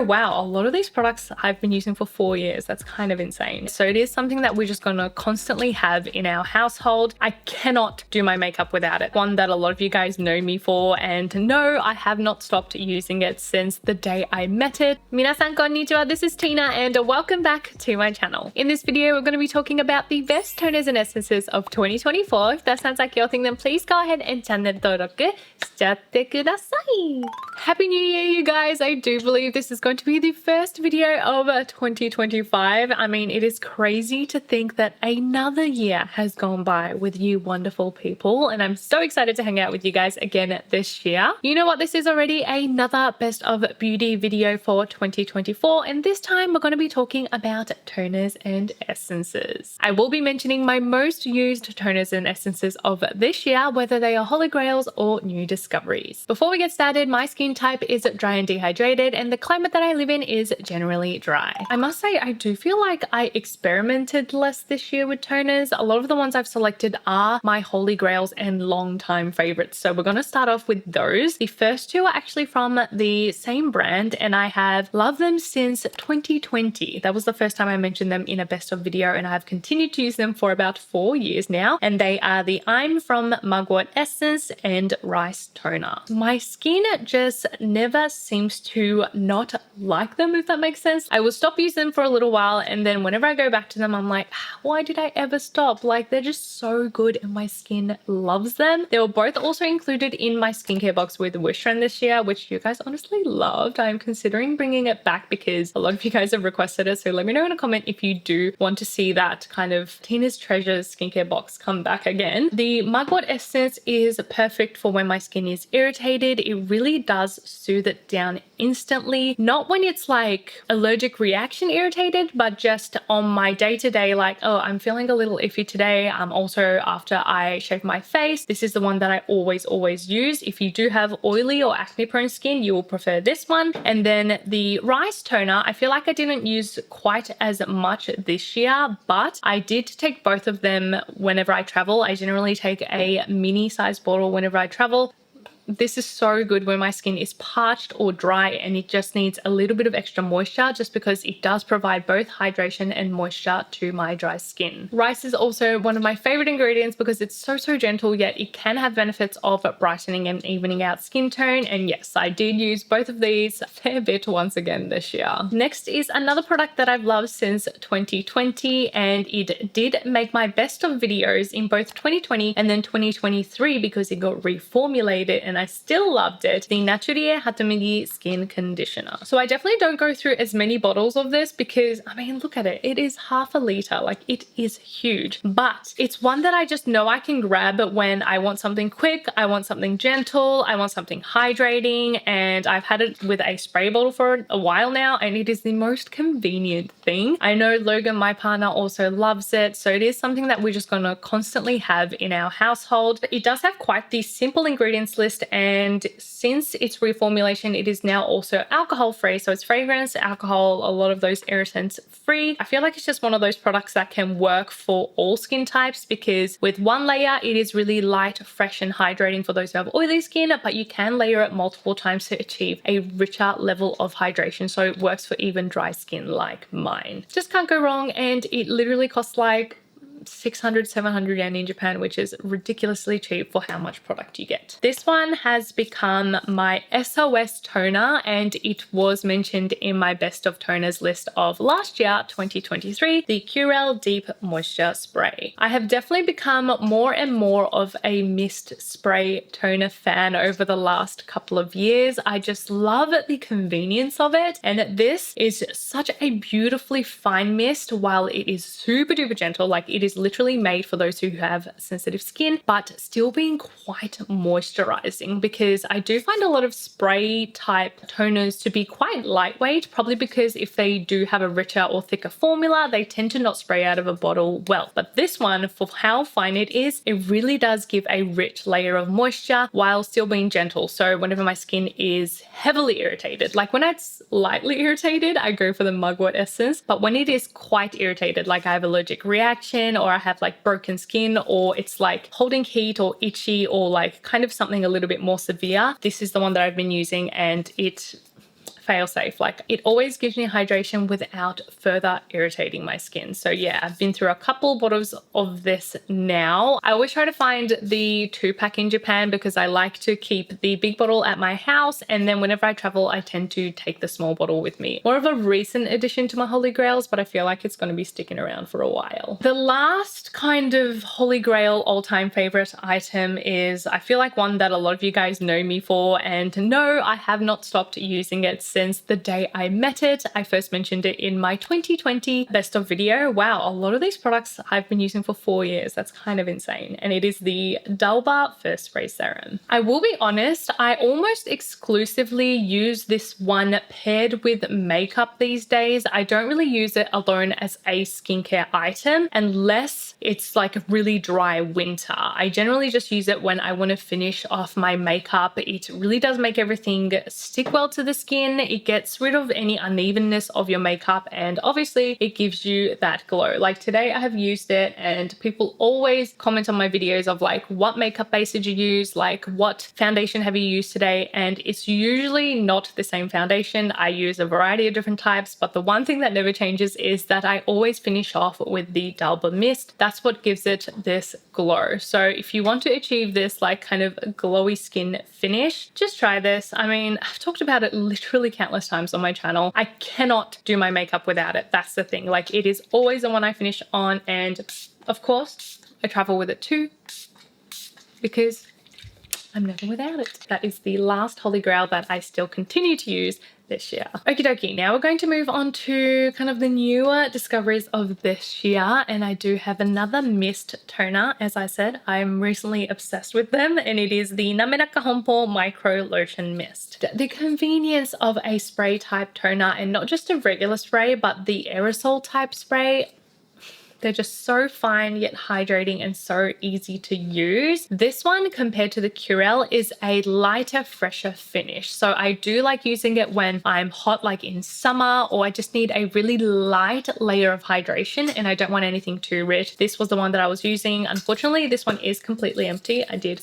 Wow, a lot of these products I've been using for 4 years. That's kind of insane. So it is something that we're just gonna constantly have in our household. I cannot do my makeup without it. One that a lot of you guys know me for, and no, I have not stopped using it since the day I met it. Minasan konnichiwa, this is Tina and welcome back to my channel. In this video, we're gonna be talking about the best toners and essences of 2024. If that sounds like your thing, then please go ahead and channel登録しちゃってください. Happy New Year, you guys. I do believe this is going to be the first video of 2025. I mean, it is crazy to think that another year has gone by with you wonderful people, and I'm so excited to hang out with you guys again this year. You know what? This is already another best of beauty video for 2024, and this time we're going to be talking about toners and essences. I will be mentioning my most used toners and essences of this year, whether they are holy grails or new discoveries. Before we get started, my skin type is dry and dehydrated, and the climate that I live in is generally dry. I must say, I do feel like I experimented less this year with toners. A lot of the ones I've selected are my holy grails and long time favorites. So we're going to start off with those. The first two are actually from the same brand, and I have loved them since 2020. That was the first time I mentioned them in a best of video, and I've continued to use them for about 4 years now. And they are the I'm from Mugwort Essence and Rice Toner. My skin just never seems to not like them, if that makes sense. I will stop using them for a little while, and then whenever I go back to them, I'm like, why did I ever stop? Like, they're just so good and my skin loves them. They were both also included in my skincare box with Wish Trend this year, which you guys honestly loved. I'm considering bringing it back because a lot of you guys have requested it, so let me know in a comment if you do want to see that kind of Tina's Treasures skincare box come back again. The Mugwort Essence is perfect for when my skin is irritated. It really does soothe it down instantly. Not when it's like allergic reaction irritated, but just on my day-to-day, like, oh, I'm feeling a little iffy today. Also after I shave my face, this is the one that I always use. If you do have oily or acne prone skin, you will prefer this one. And then the rice toner, I feel like I didn't use quite as much this year, but I did take both of them whenever I travel. I generally take a mini size bottle whenever I travel. This is so good when my skin is parched or dry and it just needs a little bit of extra moisture, just because it does provide both hydration and moisture to my dry skin. Rice is also one of my favorite ingredients because it's so gentle, yet it can have benefits of brightening and evening out skin tone. And yes, I did use both of these a fair bit once again this year. Next is another product that I've loved since 2020, and it did make my best of videos in both 2020 and then 2023 because it got reformulated, and I still loved it. The Naturie Hatomugi Skin Conditioner. So I definitely don't go through as many bottles of this because, I mean, look at it. It is half a liter. Like, it is huge. But it's one that I just know I can grab when I want something quick, I want something gentle, I want something hydrating, and I've had it with a spray bottle for a while now, and it is the most convenient thing. I know Logan, my partner, also loves it, so it is something that we're just gonna constantly have in our household. It does have quite the simple ingredients list, and since its reformulation, it is now also alcohol free. So it's fragrance, alcohol, a lot of those irritants free. I feel like it's just one of those products that can work for all skin types, because with one layer, it is really light, fresh and hydrating for those who have oily skin, but you can layer it multiple times to achieve a richer level of hydration. So it works for even dry skin like mine. Just can't go wrong, and it literally costs like 600-700 yen in Japan, which is ridiculously cheap for how much product you get. This one has become my SOS toner, and it was mentioned in my best of toners list of last year, 2023, the Curel Deep Moisture Spray. I have definitely become more and more of a mist spray toner fan over the last couple of years. I just love the convenience of it, and this is such a beautifully fine mist. While it is super duper gentle, like, it is literally made for those who have sensitive skin, but still being quite moisturizing, because I do find a lot of spray type toners to be quite lightweight, probably because if they do have a richer or thicker formula, they tend to not spray out of a bottle well. But this one, for how fine it is, it really does give a rich layer of moisture while still being gentle. So whenever my skin is heavily irritated, like when it's lightly irritated, I go for the Mugwort Essence, but when it is quite irritated, like I have allergic reaction, or I have like broken skin, or it's like holding heat or itchy, or like kind of something a little bit more severe, this is the one that I've been using, and it fail safe. Like, it always gives me hydration without further irritating my skin. So yeah, I've been through a couple bottles of this now. I always try to find the 2-pack in Japan because I like to keep the big bottle at my house, and then whenever I travel I tend to take the small bottle with me. More of a recent addition to my holy grails, but I feel like it's going to be sticking around for a while. The last kind of holy grail all-time favorite item is, I feel like, one that a lot of you guys know me for, and no, I have not stopped using it since the day I met it. I first mentioned it in my 2020 best of video. Wow, a lot of these products I've been using for 4 years. That's kind of insane. And it is the Dohwa First Spray Serum. I will be honest, I almost exclusively use this one paired with makeup these days. I don't really use it alone as a skincare item unless it's like a really dry winter. I generally just use it when I want to finish off my makeup. It really does make everything stick well to the skin. It gets rid of any unevenness of your makeup, and obviously it gives you that glow. Like today I have used it and people always comment on my videos of like, what makeup base did you use? Like, what foundation have you used today? And it's usually not the same foundation. I use a variety of different types, but the one thing that never changes is that I always finish off with the Dohwa mist. That's what gives it this glow. So if you want to achieve this like kind of glowy skin finish, just try this. I mean, I've talked about it literally countless times on my channel. I cannot do my makeup without it. That's the thing. Like, it is always the one I finish on, and of course I travel with it too because I'm never without it. That is the last holy grail that I still continue to use this year. Okie dokie, now we're going to move on to kind of the newer discoveries of this year, and I do have another mist toner. As I said, I'm recently obsessed with them, and it is the Nameraka Honpo Micro Lotion Mist. The convenience of a spray type toner, and not just a regular spray but the aerosol type spray, they're just so fine yet hydrating and so easy to use. This one, compared to the Curel, is a lighter, fresher finish. So I do like using it when I'm hot, like in summer, or I just need a really light layer of hydration and I don't want anything too rich. This was the one that I was using. Unfortunately, this one is completely empty. I did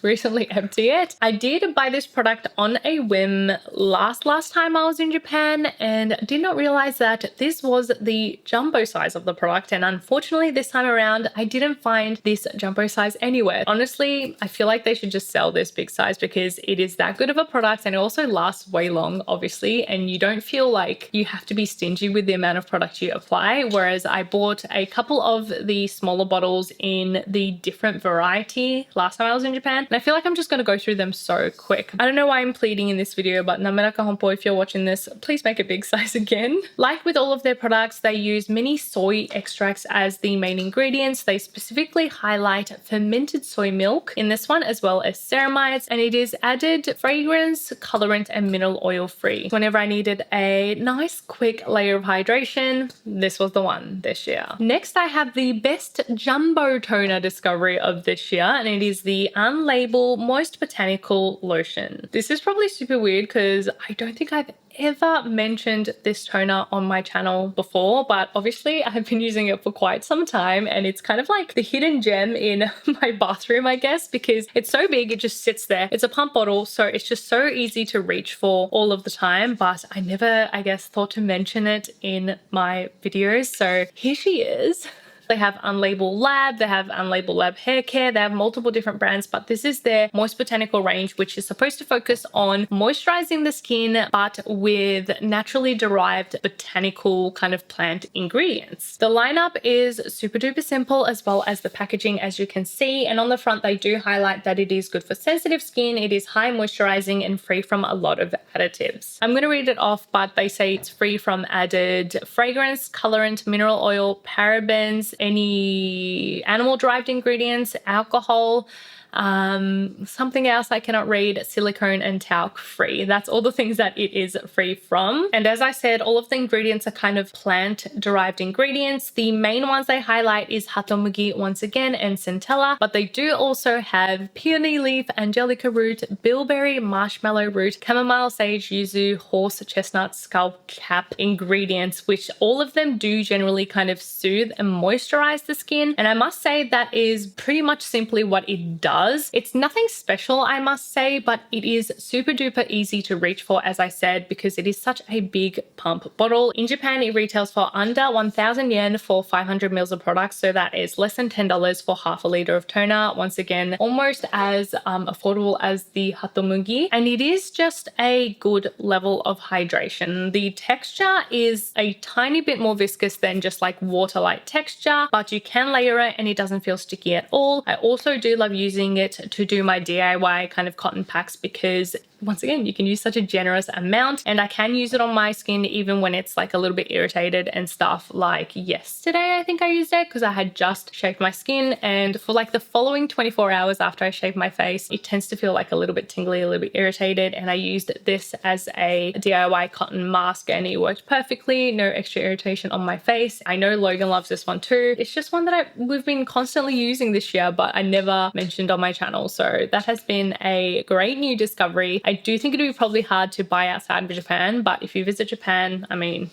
recently empty it. I did buy this product on a whim last time I was in Japan, and did not realize that this was the jumbo size of the product, and unfortunately this time around I didn't find this jumbo size anywhere. Honestly, I feel like they should just sell this big size because it is that good of a product, and it also lasts way long, obviously, and you don't feel like you have to be stingy with the amount of product you apply. Whereas I bought a couple of the smaller bottles in the different variety last time I was in Japan, and I feel like I'm just going to go through them so quick. I don't know why I'm pleading in this video, but Nameraka Honpo, if you're watching this, please make it big size again. Like with all of their products, they use many soy extracts as the main ingredients. They specifically highlight fermented soy milk in this one, as well as ceramides, and it is added fragrance, colorant, and mineral oil free. Whenever I needed a nice quick layer of hydration, this was the one this year. Next, I have the best jumbo toner discovery of this year, and it is the unlabel Moist Botanical Lotion. This is probably super weird because I don't think I've ever mentioned this toner on my channel before, but obviously I've been using it for quite some time, and it's kind of like the hidden gem in my bathroom, I guess, because it's so big, it just sits there. It's a pump bottle, so it's just so easy to reach for all of the time, but I never, I guess, thought to mention it in my videos. So here she is. They have Unlabel Lab, they have Unlabel Lab Hair Care, they have multiple different brands, but this is their Moist Botanical range, which is supposed to focus on moisturizing the skin, but with naturally derived botanical kind of plant ingredients. The lineup is super duper simple, as well as the packaging, as you can see. And on the front, they do highlight that it is good for sensitive skin, it is high moisturizing and free from a lot of additives. I'm going to read it off, but they say it's free from added fragrance, colorant, mineral oil, parabens, any animal derived ingredients, alcohol, something else I cannot read, silicone, and talc free. That's all the things that it is free from. And as I said, all of the ingredients are kind of plant derived ingredients. The main ones they highlight is Hatomugi once again and centella, but they do also have peony leaf, angelica root, bilberry, marshmallow root, chamomile, sage, yuzu, horse chestnut, skull cap ingredients, which all of them do generally kind of soothe and moisturize the skin. And I must say that is pretty much simply what it does. does. It's nothing special, I must say, but it is super duper easy to reach for, as I said, because it is such a big pump bottle. In Japan, it retails for under 1,000 yen for 500 mils of products, so that is less than $10 for half a liter of toner. Once again, almost as affordable as the Hatomugi, and it is just a good level of hydration. The texture is a tiny bit more viscous than just like water-like texture, but you can layer it and it doesn't feel sticky at all. I also do love using it to do my DIY kind of cotton packs because once again, you can use such a generous amount, and I can use it on my skin even when it's like a little bit irritated and stuff. Like yesterday, I think I used it because I had just shaved my skin, and for like the following 24 hours after I shaved my face, it tends to feel like a little bit tingly, a little bit irritated, and I used this as a DIY cotton mask and it worked perfectly. No extra irritation on my face. I know Logan loves this one too. It's just one that we've been constantly using this year, but I never mentioned on my channel, so that has been a great new discovery. I do think it would be probably hard to buy outside of Japan, but if you visit Japan, I mean,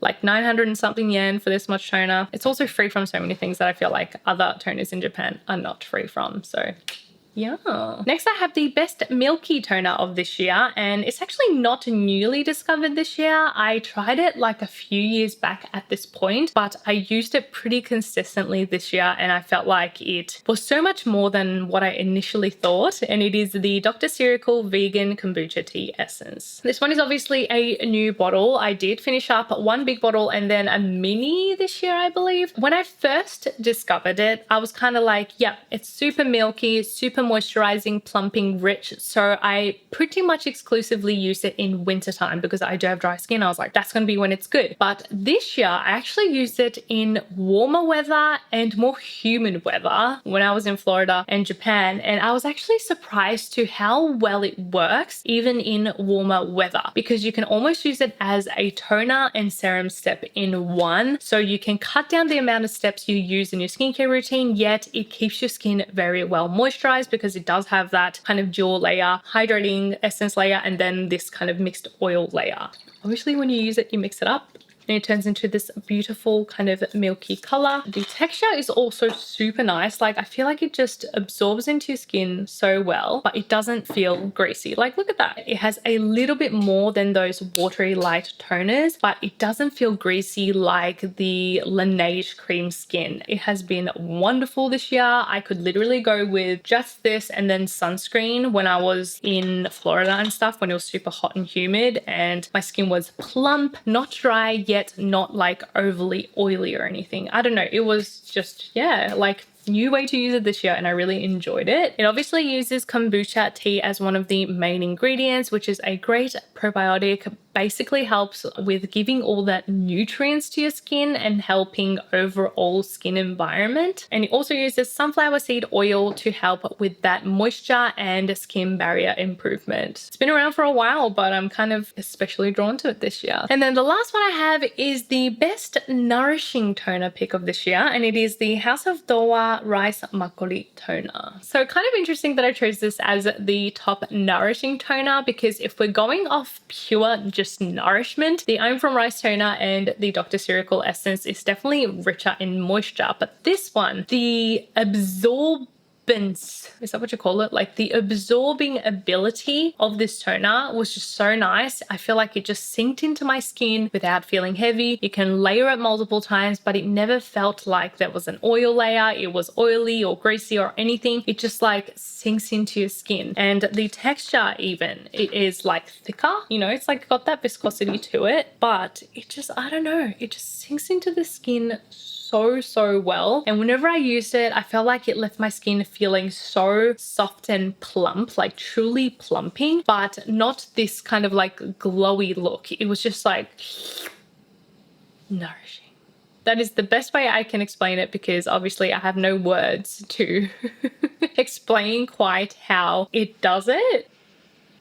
like 900 and something yen for this much toner. It's also free from so many things that I feel like other toners in Japan are not free from, so yeah. Next, I have the best Milky toner of this year, and it's actually not newly discovered this year. I tried it like a few years back at this point, but I used it pretty consistently this year, and I felt like it was so much more than what I initially thought, and it is the Dr.Ceuracle Vegan Kombucha Tea Essence. This one is obviously a new bottle. I did finish up one big bottle and then a mini this year, I believe. When I first discovered it, I was kind of like, yep, it's super milky, super moisturizing, plumping, rich. So I pretty much exclusively use it in winter time because I do have dry skin. I was like, that's going to be when it's good. But this year I actually used it in warmer weather and more humid weather when I was in Florida and Japan. And I was actually surprised to how well it works even in warmer weather, because you can almost use it as a toner and serum step in one. So you can cut down the amount of steps you use in your skincare routine, yet it keeps your skin very well moisturized because it does have that kind of dual layer, hydrating essence layer, and then this kind of mixed oil layer. Obviously, when you use it, you mix it up and it turns into this beautiful kind of milky color. The texture is also super nice. Like, I feel like it just absorbs into your skin so well, but it doesn't feel greasy. Like, look at that. It has a little bit more than those watery light toners, but it doesn't feel greasy like the Laneige cream skin. It has been wonderful this year. I could literally go with just this and then sunscreen when I was in Florida and stuff, when it was super hot and humid, and my skin was plump, not dry, yet not like overly oily or anything. I don't know. It was just, yeah, like new way to use it this year, and I really enjoyed it. It obviously uses kombucha tea as one of the main ingredients, which is a great probiotic. Basically helps with giving all that nutrients to your skin and helping overall skin environment. And it also uses sunflower seed oil to help with that moisture and skin barrier improvement. It's been around for a while, but I'm kind of especially drawn to it this year. And then the last one I have is the best nourishing toner pick of this year, and it is the House of Dohwa Rice Makgeolli toner. So kind of interesting that I chose this as the top nourishing toner, because if we're going off pure just nourishment, the I'm From Rice toner and the Dr.Ceuracle essence is definitely richer in moisture, but this one, the absorbance, is that what you call it? Like the absorbing ability of this toner was just so nice. I feel like it just sinked into my skin without feeling heavy. You can layer it multiple times, but it never felt like there was an oil layer. It was oily or greasy or anything. It just like sinks into your skin. And the texture even, it is like thicker, you know, it's like got that viscosity to it, but it just, I don't know, it just sinks into the skin so well. And whenever I used it, I felt like it left my skin feeling so soft and plump, like truly plumping, but not this kind of like glowy look. It was just like nourishing. That is the best way I can explain it, because obviously I have no words to explain quite how it does it.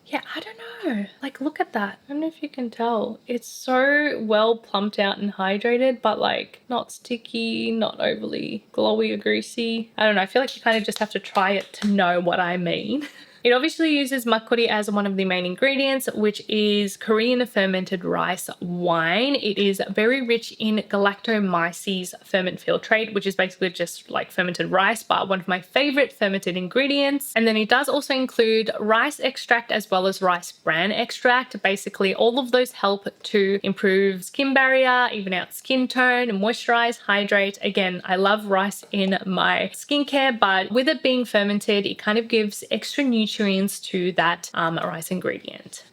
Yeah, I don't know. Like, look at that. I don't know if you can tell. It's so well plumped out and hydrated, but like not sticky, not overly glowy or greasy. I don't know. I feel like you kind of just have to try it to know what I mean. It obviously uses makgeolli as one of the main ingredients, which is Korean fermented rice wine. It is very rich in galactomyces ferment filtrate, which is basically just like fermented rice, but one of my favorite fermented ingredients. And then it does also include rice extract as well as rice bran extract. Basically, all of those help to improve skin barrier, even out skin tone, moisturize, hydrate. Again, I love rice in my skincare, but with it being fermented, it kind of gives extra nutrients to that rice ingredient.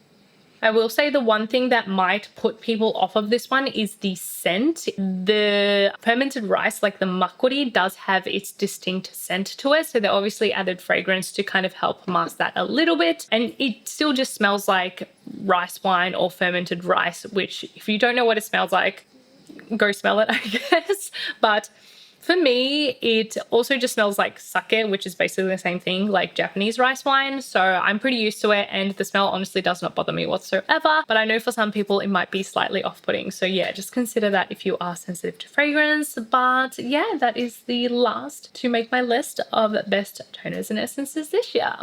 I will say the one thing that might put people off of this one is the scent. The fermented rice, like the makgeolli, does have its distinct scent to it. So they obviously added fragrance to kind of help mask that a little bit. And it still just smells like rice wine or fermented rice, which if you don't know what it smells like, go smell it, I guess. But for me, it also just smells like sake, which is basically the same thing, like Japanese rice wine. So I'm pretty used to it, and the smell honestly does not bother me whatsoever. But I know for some people it might be slightly off-putting. So yeah, just consider that if you are sensitive to fragrance. But yeah, that is the last to make my list of best toners and essences this year.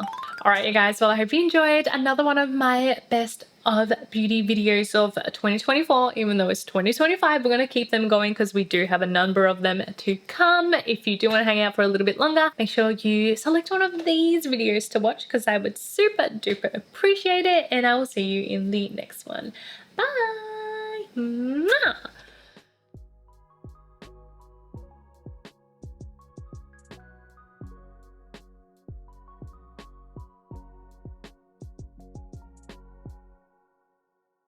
All right, you guys, well, I hope you enjoyed another one of my best of beauty videos of 2024. Even though it's 2025, we're going to keep them going because we do have a number of them to come. If you do want to hang out for a little bit longer, make sure you select one of these videos to watch because I would super duper appreciate it, and I will see you in the next one. Bye. Mwah.